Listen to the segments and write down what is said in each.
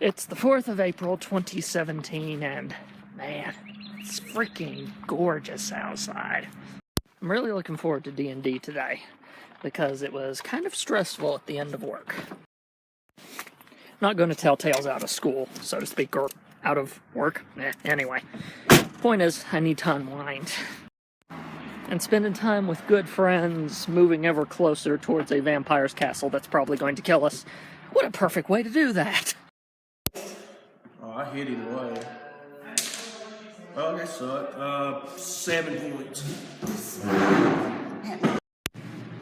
It's the 4th of April, 2017, and man, it's freaking gorgeous outside. I'm really looking forward to D&D today, because it was kind of stressful at the end of work. I'm not going to tell tales out of school, so to speak, or out of work. Anyway, point is, I need to unwind. And spending time with good friends, moving ever closer towards a vampire's castle that's probably going to kill us. What a perfect way to do that! Oh, I hit either way. Oh, that sucked. 7 points.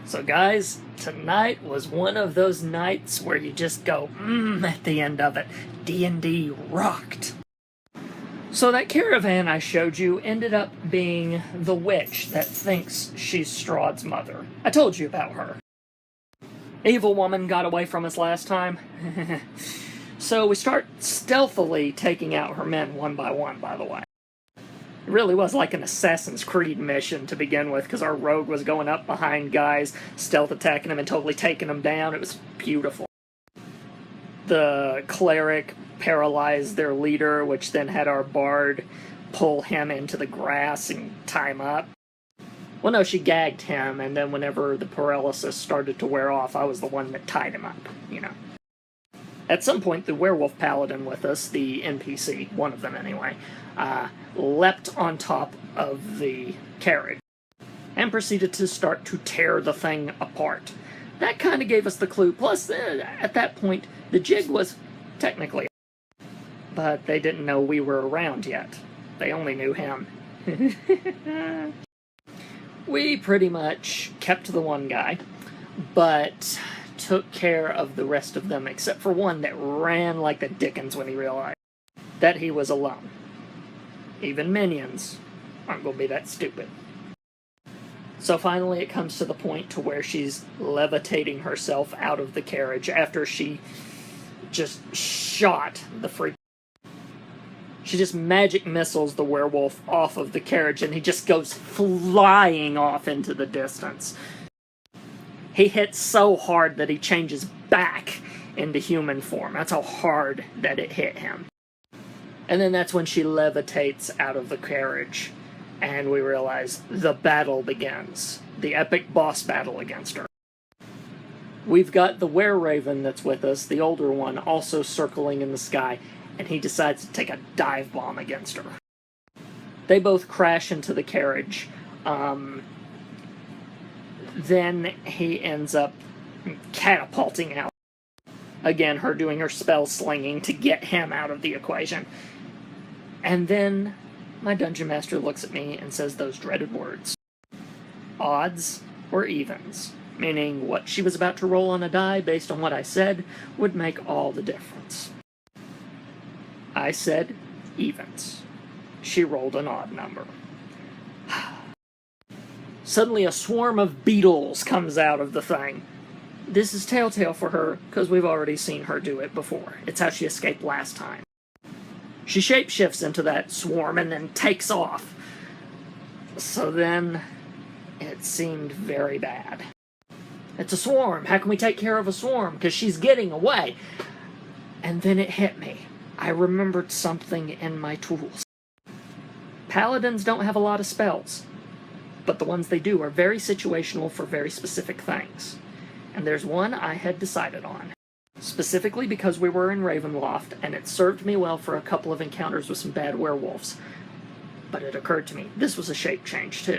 So guys, tonight was one of those nights where you just go, at the end of it. D&D rocked. So that caravan I showed you ended up being the witch that thinks she's Strahd's mother. I told you about her. Evil woman got away from us last time. So we start stealthily taking out her men one by one, by the way. It really was like an Assassin's Creed mission to begin with, because our rogue was going up behind guys, stealth attacking them and totally taking them down. It was beautiful. The cleric paralyzed their leader, which then had our bard pull him into the grass and tie him up. Well, no, she gagged him, and then whenever the paralysis started to wear off, I was the one that tied him up, you know. At some point, the werewolf paladin with us, the NPC, one of them anyway, leapt on top of the carriage and proceeded to start to tear the thing apart. That kind of gave us the clue. Plus, at that point, the jig was technically, but they didn't know we were around yet. They only knew him. We pretty much kept the one guy, but took care of the rest of them, except for one that ran like the dickens when he realized that he was alone. Even minions aren't going to be that stupid. So finally it comes to the point to where she's levitating herself out of the carriage after she just shot the freak. She just magic missiles the werewolf off of the carriage, and he just goes flying off into the distance. He hits so hard that he changes back into human form. That's how hard that it hit him. And then that's when she levitates out of the carriage, and we realize the battle begins. The epic boss battle against her. We've got the were-raven that's with us, the older one, also circling in the sky, and he decides to take a dive bomb against her. They both crash into the carriage. Then he ends up catapulting out. Again, her doing her spell slinging to get him out of the equation. And then my dungeon master looks at me and says those dreaded words. Odds or evens. Meaning what she was about to roll on a die based on what I said would make all the difference. I said evens. She rolled an odd number. Suddenly a swarm of beetles comes out of the thing. This is telltale for her, because we've already seen her do it before. It's how she escaped last time. She shapeshifts into that swarm and then takes off. So then, it seemed very bad. It's a swarm. How can we take care of a swarm? Because she's getting away. And then it hit me. I remembered something in my tools. Paladins don't have a lot of spells, but the ones they do are very situational for very specific things. And there's one I had decided on. Specifically because we were in Ravenloft, and it served me well for a couple of encounters with some bad werewolves. But it occurred to me, this was a shape change too.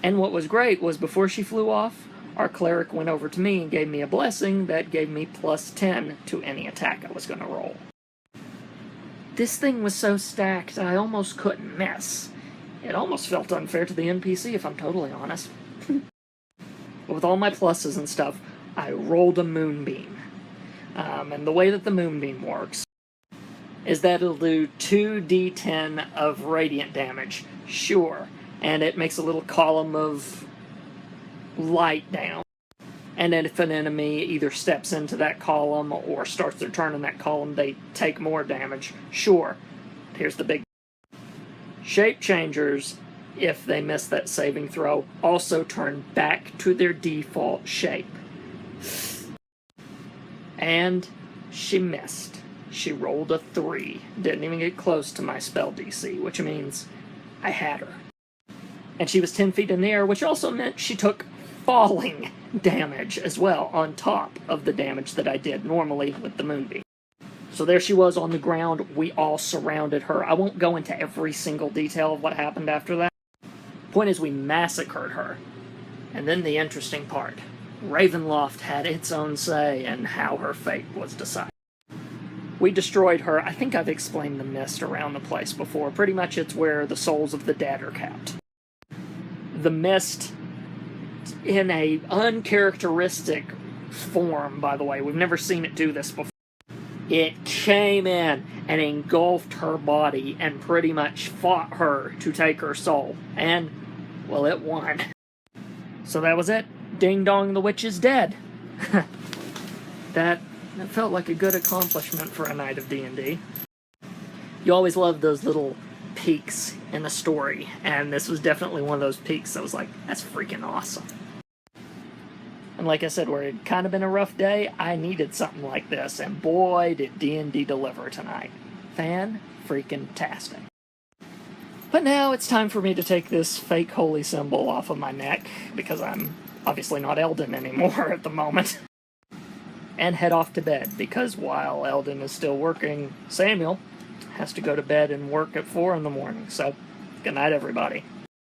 And what was great was before she flew off, our cleric went over to me and gave me a blessing that gave me +10 to any attack I was going to roll. This thing was so stacked I almost couldn't miss. It almost felt unfair to the NPC, if I'm totally honest. But with all my pluses and stuff, I rolled a moonbeam. And the way that the moonbeam works is that it'll do 2d10 of radiant damage, sure, and it makes a little column of light down. And then if an enemy either steps into that column or starts their turn in that column, they take more damage, sure. Here's the big shape changers, if they miss that saving throw, also turn back to their default shape. And she missed. She rolled a 3. Didn't even get close to my spell DC, which means I had her. And she was 10 feet in the air, which also meant she took falling damage as well, on top of the damage that I did normally with the Moonbeam. So there she was on the ground. We all surrounded her. I won't go into every single detail of what happened after that. Point is, we massacred her. And then the interesting part. Ravenloft had its own say in how her fate was decided. We destroyed her. I think I've explained the mist around the place before. Pretty much it's where the souls of the dead are kept. The mist, in a uncharacteristic form, by the way, we've never seen it do this before. It came in and engulfed her body and pretty much fought her to take her soul. And, well, it won. So that was it. Ding dong, the witch is dead. That felt like a good accomplishment for a night of D&D. You always love those little peaks in the story, and this was definitely one of those peaks that was like, that's freaking awesome. And like I said, where it had kind of been a rough day, I needed something like this, and boy, did D&D deliver tonight. Fan-freaking-tastic. But now it's time for me to take this fake holy symbol off of my neck, because I'm obviously not Eldon anymore at the moment, and head off to bed, because while Eldon is still working, Samuel has to go to bed and work at 4 in the morning. So, good night, everybody.